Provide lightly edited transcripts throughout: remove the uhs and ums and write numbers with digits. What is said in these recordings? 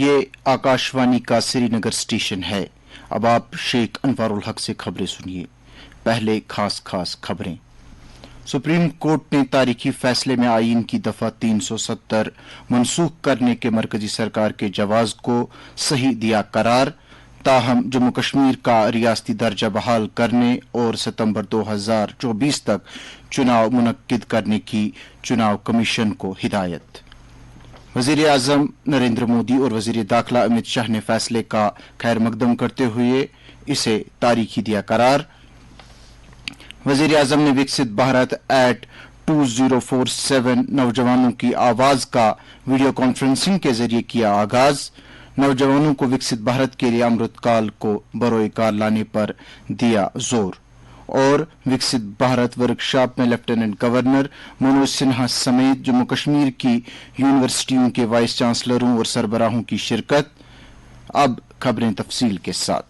ये आकाशवाणी का श्रीनगर स्टेशन है। अब आप शेख अनवारुल हक से खबरें सुनिए। पहले खास खबरें। सुप्रीम कोर्ट ने तारीखी फैसले में आईन की दफा 370 मनसूख करने के मरकजी सरकार के जवाज को सही दिया करार। ताहम जम्मू कश्मीर का रियासती दर्जा बहाल करने और सितंबर 2024 तक चुनाव मुनक्किद करने की चुनाव कमीशन को हिदायत। वजीर आजम नरेंद्र मोदी और वजीर दाखिला अमित शाह ने फैसले का खैर मकदम करते हुए इसे तारीखी दिया करार। वजीर आजम ने विकसित भारत एट 2047 नौजवानों की आवाज का वीडियो कॉन्फ्रेंसिंग के जरिए किया आगाज। नौजवानों को विकसित भारत के लिए अमृतकाल को बरोए कार लाने पर दिया जोर। और विकसित भारत वर्कशॉप में लेफ्टिनेंट गवर्नर मनोज सिन्हा समेत जम्मू कश्मीर की यूनिवर्सिटियों के वाइस चांसलरों और सरबराहों की शिरकत। अब खबरें तफसील के साथ।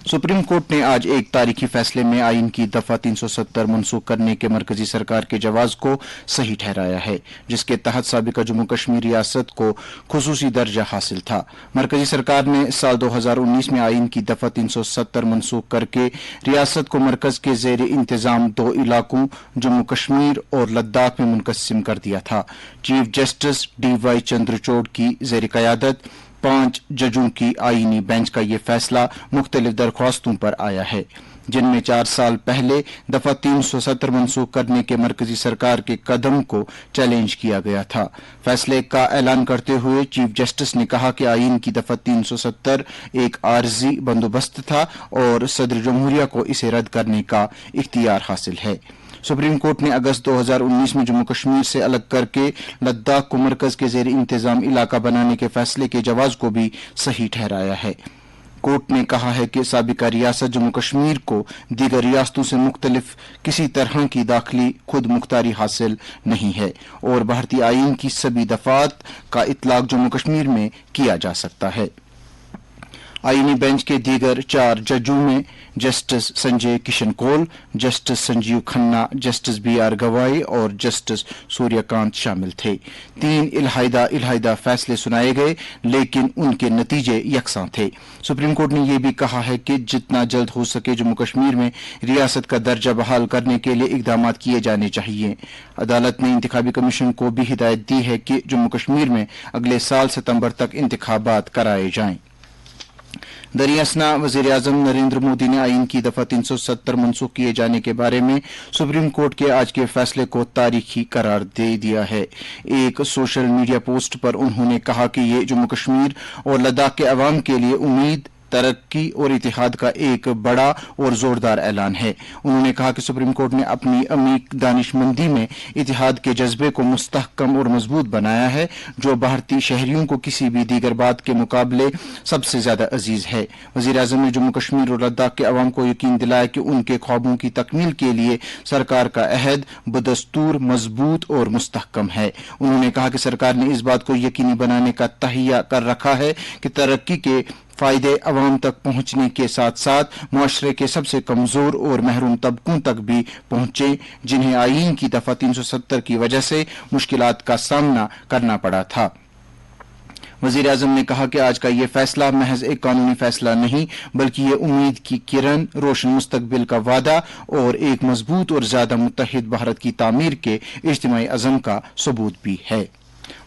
सुप्रीम कोर्ट ने आज एक तारीखी फैसले में आईन की दफा 370 मनसूख करने के मरकजी सरकार के जवाज को सही ठहराया है, जिसके तहत साबिका जम्मू कश्मीर रियासत को खुसूसी दर्जा हासिल था। मरकजी सरकार ने साल 2019 में आईन की दफा 370 मनसूख करके रियासत को मरकज के जेर इंतजाम दो इलाकों जम्मू कश्मीर और लद्दाख में मुनकसिम कर दिया था। चीफ जस्टिस DY चंद्रचूड़ की जेर कयादत 5 जजों की आईनी बेंच का ये फैसला मुख्तलिफ दरख्वास्तों पर आया है, जिनमें 4 साल पहले दफा 370 मनसूख करने के मरकजी सरकार के कदम को चैलेंज किया गया था। फैसले का ऐलान करते हुए चीफ जस्टिस ने कहा कि आईन की दफा 370 एक आर्जी बंदोबस्त था और सदर जमहूरिया को इसे रद्द करने का इख्तियार हासिल है। सुप्रीम कोर्ट ने अगस्त 2019 में जम्मू कश्मीर से अलग करके लद्दाख को मरकज के जेर इंतजाम इलाका बनाने के फैसले के जवाज को भी सही ठहराया है। कोर्ट ने कहा है कि साबिका रियासत जम्मू कश्मीर को दीगर रियासतों से मुख्तलिफ किसी तरह की दाखिली खुद मुख्तारी हासिल नहीं है और भारतीय आईन की सभी दफात का इतलाक जम्मू कश्मीर में किया जा सकता है। आईनी बेंच के दीगर 4 जजों में justice Sanjay Kishan Kaul, justice Sanjiv Khanna, justice BR Gavai और जस्टिस सूर्यकांत शामिल थे। 3 इलाहिदा फैसले सुनाए गए, लेकिन उनके नतीजे यकसां थे। सुप्रीम कोर्ट ने यह भी कहा है कि जितना जल्द हो सके जम्मू कश्मीर में रियासत का दर्जा बहाल करने के लिए इकदाम किए जाने चाहिए। अदालत ने इंतखाबी कमीशन को भी हिदायत दी है कि जम्मू कश्मीर में अगले साल सितंबर तक इंतखाबात कराए जाएं। दरियासना वजीर आजम नरेंद्र मोदी ने आईन की दफा 370 मनसूख किए जाने के बारे में सुप्रीम कोर्ट के आज के फैसले को तारीखी करार दे दिया है। एक सोशल मीडिया पोस्ट पर उन्होंने कहा कि ये जम्मू कश्मीर और लद्दाख के अवाम के लिए उम्मीद, तरक्की और इतिहाद का एक बड़ा और जोरदार ऐलान है। उन्होंने कहा कि सुप्रीम कोर्ट ने अपनी अमीक दानिशमंदी में इतिहाद के जज्बे को मुस्तहकम और मजबूत बनाया है, जो भारतीय शहरियों को किसी भी दीगर बात के मुकाबले सबसे ज्यादा अजीज है। वजीर आजम ने जम्मू कश्मीर और लद्दाख के अवाम को यकीन दिलाया कि उनके ख्वाबों की तकमील के लिए सरकार का अहद बदस्तूर, मजबूत और मुस्तहकम है। उन्होंने कहा कि सरकार ने इस बात को यकीनी बनाने का तहिया कर रखा है कि तरक्की के फायदे अवाम तक पहुंचने के साथ साथ मुआशरे के सबसे कमजोर और महरूम तबकों तक भी पहुंचे, जिन्हें आईन की दफा 370 की वजह से मुश्किलात का सामना करना पड़ा था। वजीर आजम ने कहा कि आज का ये फैसला महज एक कानूनी फैसला नहीं, बल्कि ये उम्मीद की किरण, रोशन मुस्तकबिल का वादा और एक मजबूत और ज्यादा मुत्तहिद भारत की तामीर के इज्तिमाई अज़म का सबूत भी है।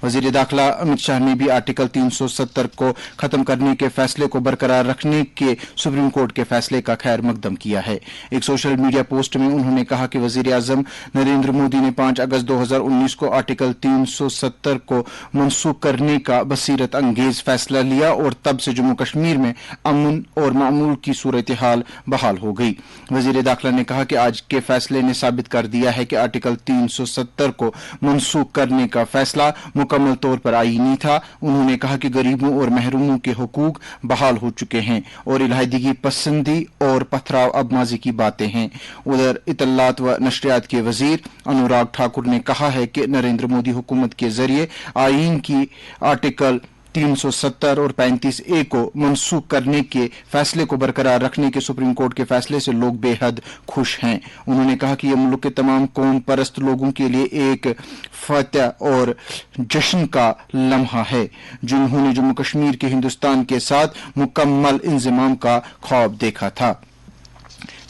वजीर दाखिला अमित शाह ने भी आर्टिकल 370 को खत्म करने के फैसले को बरकरार रखने के सुप्रीम कोर्ट के फैसले का खैर मकदम किया है। एक सोशल मीडिया पोस्ट में उन्होंने कहा कि वजीर आजम नरेंद्र मोदी ने 5 अगस्त 2019 को आर्टिकल 370 को मनसूख करने का बसीरत अंगेज फैसला लिया और तब से जम्मू कश्मीर में अमन और मामूल की सूरत हाल बहाल हो गई। वजीर दाखिला ने कहा कि आज के फैसले ने साबित कर दिया है कि आर्टिकल 370 को मनसूख करने का फैसला मुकम्मल तौर पर आईनी था। उन्होंने कहा कि गरीबों और महरूमों के हुकूक बहाल हो चुके हैं और इलाहिदगी पसंदी और पथराव अब माजी की बातें हैं। उधर इत्तलात व नशरियात के वजीर अनुराग ठाकुर ने कहा है कि नरेंद्र मोदी हुकूमत के जरिए आईन की आर्टिकल 370 और 35A को मनसूख करने के फैसले को बरकरार रखने के सुप्रीम कोर्ट के फैसले से लोग बेहद खुश हैं। उन्होंने कहा कि यह मुल्क के तमाम कौम परस्त लोगों के लिए एक फतह और जश्न का लम्हा है, जिन्होंने जम्मू कश्मीर के हिंदुस्तान के साथ मुकम्मल इंज़माम का ख्वाब देखा था।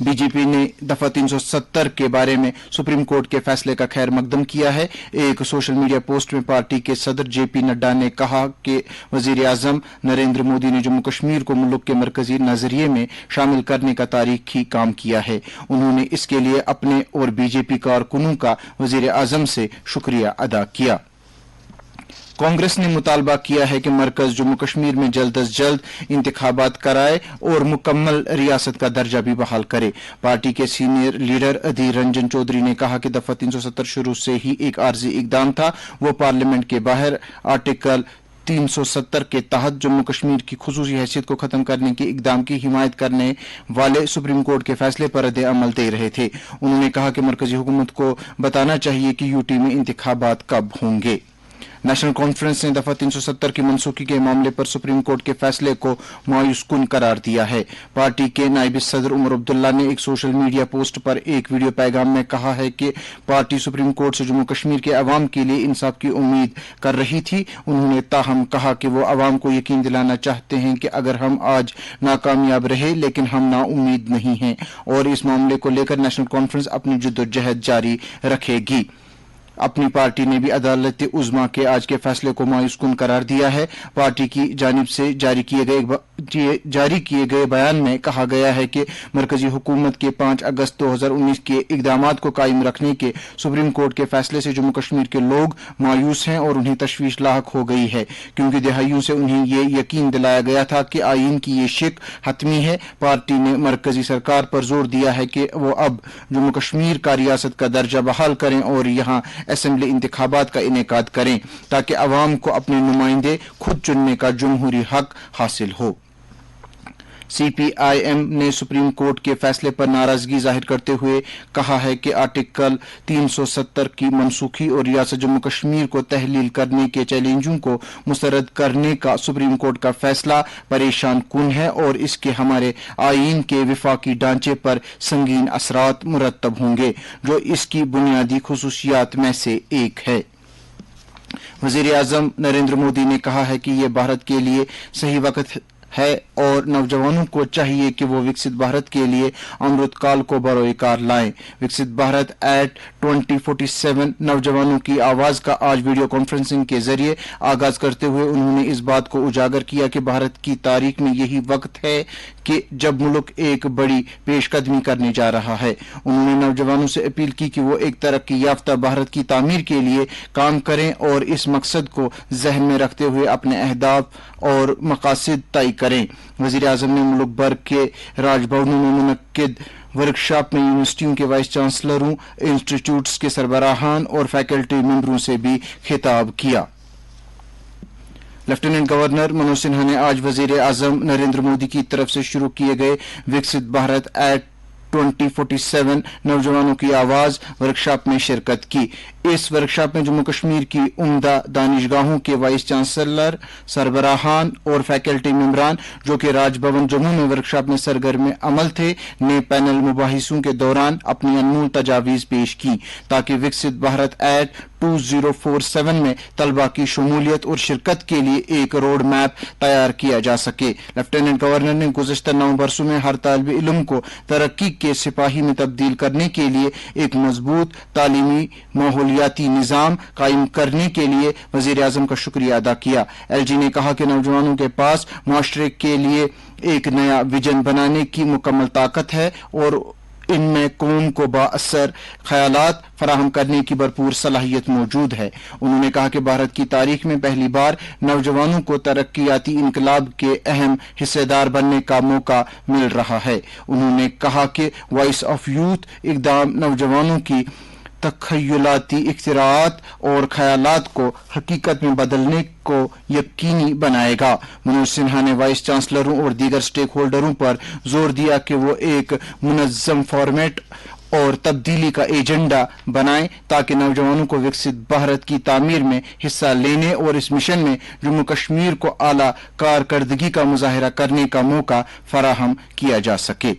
बीजेपी ने दफा 370 के बारे में सुप्रीम कोर्ट के फैसले का खैर मकदम किया है। एक सोशल मीडिया पोस्ट में पार्टी के सदर जेपी नड्डा ने कहा कि वजीर आजम नरेंद्र मोदी ने जम्मू कश्मीर को मुल्क के मरकजी नजरिए में शामिल करने का तारीखी काम किया है। उन्होंने इसके लिए अपने और बीजेपी कारकुनों का वजीर आजम से शुक्रिया अदा किया। कांग्रेस ने मुतालबा किया है कि मरकज जम्मू कश्मीर में जल्द अज जल्द इंतखाबात कराए और मुकम्मल रियासत का दर्जा भी बहाल करे। पार्टी के सीनियर लीडर अधीर रंजन चौधरी ने कहा कि दफा 370 शुरू से ही एक आर्जी इकदाम था। वो पार्लियामेंट के बाहर आर्टिकल 370 के तहत जम्मू कश्मीर की खुसूसी हैसियत को खत्म करने के इकदाम की हिमायत करने वाले सुप्रीम कोर्ट के फैसले पर रद्द अमल दे रहे थे। उन्होंने कहा कि मरकजी हुकूमत को बताना चाहिए कि यूटी में इंतखाबात कब होंगे। नेशनल कॉन्फ्रेंस ने दफा 370 की मनसूखी के मामले पर सुप्रीम कोर्ट के फैसले को मायूस कुन करार दिया है। पार्टी के नायब सदर उमर अब्दुल्ला ने एक सोशल मीडिया पोस्ट पर एक वीडियो पैगाम में कहा है कि पार्टी सुप्रीम कोर्ट से जम्मू कश्मीर के अवाम के लिए इंसाफ की उम्मीद कर रही थी। उन्होंने ताहम कहा कि वो अवाम को यकीन दिलाना चाहते हैं कि अगर हम आज नाकामयाब रहे लेकिन हम नाउम्मीद नहीं हैं और इस मामले को लेकर नेशनल कॉन्फ्रेंस अपनी जद्दोजहद जारी रखेगी। अपनी पार्टी ने भी अदालत उज़्मा के आज के फैसले को मायूस कुन करार दिया है। पार्टी की जानिब से जारी किए गए बयान में कहा गया है कि मरकजी हुकूमत के 5 अगस्त 2019 के इकदामात को कायम रखने के सुप्रीम कोर्ट के फैसले से जम्मू कश्मीर के लोग मायूस हैं और उन्हें तशवीश लाहक हो गई है, क्योंकि दहाइयों से उन्हें ये यकीन दिलाया गया था कि आईन की ये शिक हतमी है। पार्टी ने मरकजी सरकार पर जोर दिया है कि वो अब जम्मू कश्मीर का रियासत का दर्जा बहाल करें और यहाँ असेंबली इंतखाबात का इनेकाद करें ताकि अवाम को अपने नुमाइंदे खुद चुनने का जमहूरी हक हासिल हो। सीपीआईएम ने सुप्रीम कोर्ट के फैसले पर नाराजगी जाहिर करते हुए कहा है कि आर्टिकल 370 की मनसूखी और रियासत जम्मू कश्मीर को तहलील करने के चैलेंजों को मुस्तरद करने का सुप्रीम कोर्ट का फैसला परेशान कुन है और इसके हमारे आईन के विफाकी ढांचे पर संगीन असरात मुरतब होंगे, जो इसकी बुनियादी खुसूसियात में से एक है। वजीर आजम नरेंद्र मोदी ने कहा है कि यह भारत के लिए सही वक्त है और नौजवानों को चाहिए कि वो विकसित भारत के लिए अमृतकाल को बरोकार लाएं। विकसित भारत एट 2047 नौजवानों की आवाज का आज वीडियो कॉन्फ्रेंसिंग के जरिए आगाज करते हुए उन्होंने इस बात को उजागर किया कि भारत की तारीख में यही वक्त है कि जब मुल्क एक बड़ी पेशकदमी करने जा रहा है। उन्होंने नौजवानों से अपील की कि वो एक तरक्की याफ्ता भारत की तामीर के लिए काम करें और इस मकसद को जहन में रखते हुए अपने अहदाफ और मकासद तय करें। वजीर आजम ने मुल्क भर के राजभवनों में मुनक्किद वर्कशॉप में यूनिवर्सिटियों के वाइस चांसलरों, इंस्टीट्यूट्स के सरबराहान और फैकल्टी मेंबरों से भी खिताब किया। लेफ्टिनेंट गवर्नर मनोज सिन्हा ने आज वजीर आजम नरेंद्र मोदी की तरफ से शुरू किए गए विकसित भारत एट 2047 नौजवानों की आवाज वर्कशॉप में शिरकत की। इस वर्कशॉप में जम्मू कश्मीर की उम्दा दानिशगाहों के वाइस चांसलर, सरबराहान और फैकल्टी मेंबरान जो कि राजभवन जम्मू में वर्कशॉप में सरगर्म अमल थे, ने पैनल मुबाहिसों के दौरान अपनी अनमोल तजावीज पेश की ताकि विकसित भारत एट 2047 में तलबा की शमूलियत और शिरकत के लिए एक रोड मैप तैयार किया जा सके। लेफ्टिनेंट गवर्नर ने गुज़श्ता 9 बरसों में हर तालिब इल्म को तरक्की के सिपाही में तब्दील करने के लिए एक मजबूत तालीमी माहौलियाती निज़ाम कायम करने के लिए वज़ीर आज़म का शुक्रिया अदा किया। एलजी ने कहा कि नौजवानों के पास माशरे के लिए एक नया विजन बनाने की मुकम्मल ताकत है और इनमें कौम को बाअसर ख्यालात फराहम करने की भरपूर सलाहियत मौजूद है। उन्होंने कहा कि भारत की तारीख में पहली बार नौजवानों को तरक्याती इनकलाब के अहम हिस्सेदार बनने का मौका मिल रहा है। उन्होंने कहा कि वॉइस ऑफ यूथ इक़दाम नौजवानों की तखय्युलाती इख्तिराआत और ख्यालात को हकीकत में बदलने को यकीनी बनाएगा। मनोज सिन्हा ने वाइस चांसलरों और दीगर स्टेक होल्डरों पर जोर दिया कि वो एक मुनज़्ज़म फॉर्मेट और तब्दीली का एजेंडा बनाएं ताकि नौजवानों को विकसित भारत की तामीर में हिस्सा लेने और इस मिशन में जम्मू कश्मीर को आला कारकर्दगी का मुजाहिरा करने का मौका फराहम किया जा सके।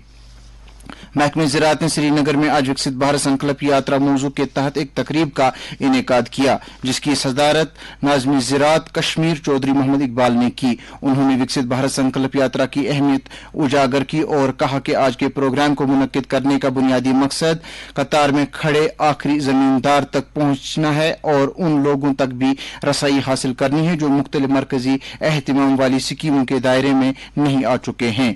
महकमे ज़राअत ने श्रीनगर में आज विकसित भारत संकल्प यात्रा मौजू के तहत एक तकरीब का इनेकाद किया, जिसकी सदारत नाज़मी ज़राअत कश्मीर चौधरी मोहम्मद इकबाल ने की। उन्होंने विकसित भारत संकल्प यात्रा की अहमियत उजागर की और कहा कि आज के प्रोग्राम को मुनक्किद करने का बुनियादी मकसद कतार में खड़े आखिरी जमींदार तक पहुंचना है और उन लोगों तक भी रसाई हासिल करनी है जो मुख्तलिफ मरकजी एहतिमाम वाली स्कीमों के दायरे में नहीं आ चुके हैं।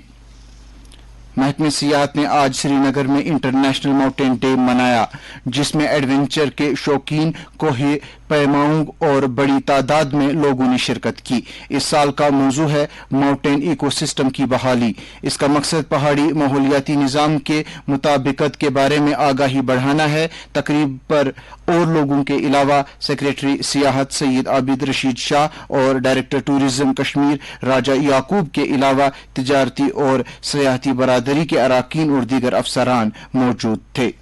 महकमे सियाहत ने आज श्रीनगर में इंटरनेशनल माउंटेन डे मनाया, जिसमें एडवेंचर के शौकीन कोहे पैमाओं और बड़ी तादाद में लोगों ने शिरकत की। इस साल का मौजू है माउंटेन इकोसिस्टम की बहाली। इसका मकसद पहाड़ी माहौलियाती निज़ाम के मुताबिकत के बारे में आगाही बढ़ाना है। तकरीब पर और लोगों के अलावा सेक्रेटरी सियाहत सैयद आबिद रशीद शाह और डायरेक्टर टूरिज्म कश्मीर राजा याकूब के अलावा तिजारती और सयाहती बरादरी के अराकीन और दीगर अफसरान मौजूद थे।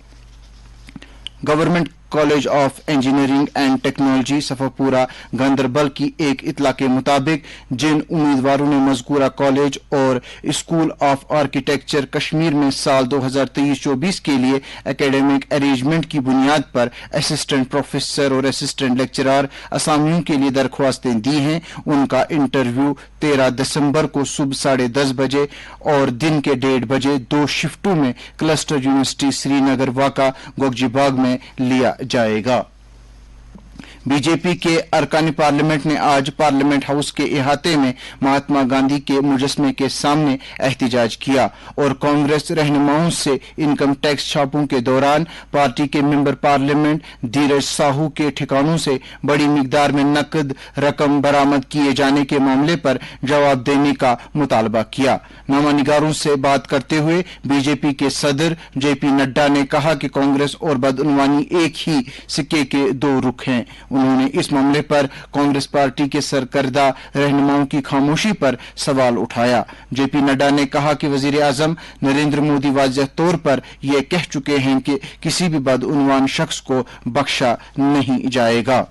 Government college of engineering and technology Safapura Ganderbal की एक इतला के मुताबिक जिन उम्मीदवारों ने मज़कूरा कॉलेज और स्कूल ऑफ आर्किटेक्चर कश्मीर में साल 2023-24 के लिए एकेडमिक अरेंजमेंट की बुनियाद पर असिस्टेंट प्रोफेसर और असिस्टेंट लेक्चरर असामियों के लिए दरख्वास्तें दी हैं, उनका इंटरव्यू 13 दिसंबर को सुबह 10:30 बजे और दिन के 1:30 बजे 2 शिफ्टों में क्लस्टर यूनिवर्सिटी श्रीनगर वाका गोगजीबाग में लिया जाएगा। बीजेपी के अरकान पार्लियामेंट ने आज पार्लियामेंट हाउस के इहाते में महात्मा गांधी के मुजस्मे के सामने एहतजाज किया और कांग्रेस रहनुमाओं से इनकम टैक्स छापों के दौरान पार्टी के मेंबर पार्लियामेंट धीरज साहू के ठिकानों से बड़ी मिकदार में नकद रकम बरामद किए जाने के मामले पर जवाब देने का मुतालबा किया। नामानिगारों से बात करते हुए बीजेपी के सदर जेपी नड्डा ने कहा कि कांग्रेस और बदउनवानी एक ही सिक्के के दो रुख हैं। उन्होंने इस मामले पर कांग्रेस पार्टी के सरकर्दा रहनुमाओं की खामोशी पर सवाल उठाया। जेपी नड्डा ने कहा कि वजीर आजम नरेंद्र मोदी वाज़ेह तौर पर यह कह चुके हैं कि किसी भी बदउनवान शख्स को बख्शा नहीं जाएगा।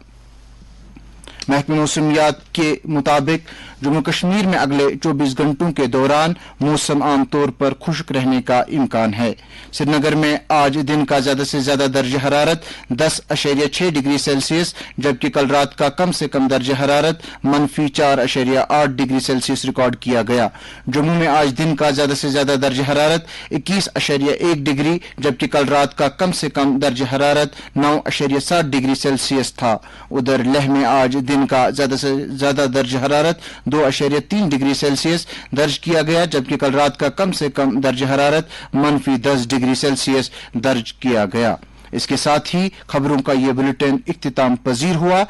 महकमे मौसमियात के मुताबिक जम्मू कश्मीर में अगले 24 घंटों के दौरान मौसम आमतौर पर खुश्क रहने का इम्कान है। श्रीनगर में आज दिन का ज्यादा से ज्यादा दर्जा हरारत 10.6 डिग्री सेल्सियस जबकि कल रात का कम से कम दर्जा हरारत -4.8 डिग्री सेल्सियस रिकॉर्ड किया गया। जम्मू में आज दिन का ज्यादा से ज्यादा दर्जा हरारत 21.1 डिग्री जबकि कल रात का कम से कम दर्जा हरारत 9.7 डिग्री सेल्सियस था। उधर लेह में आज दिन का ज्यादा से ज्यादा दर्जा हरारत 2.3 डिग्री सेल्सियस दर्ज किया गया जबकि कल रात का कम से कम दर्जा हरारत -10 डिग्री सेल्सियस दर्ज किया गया। इसके साथ ही खबरों का ये बुलेटिन इख्तिताम पजीर हुआ।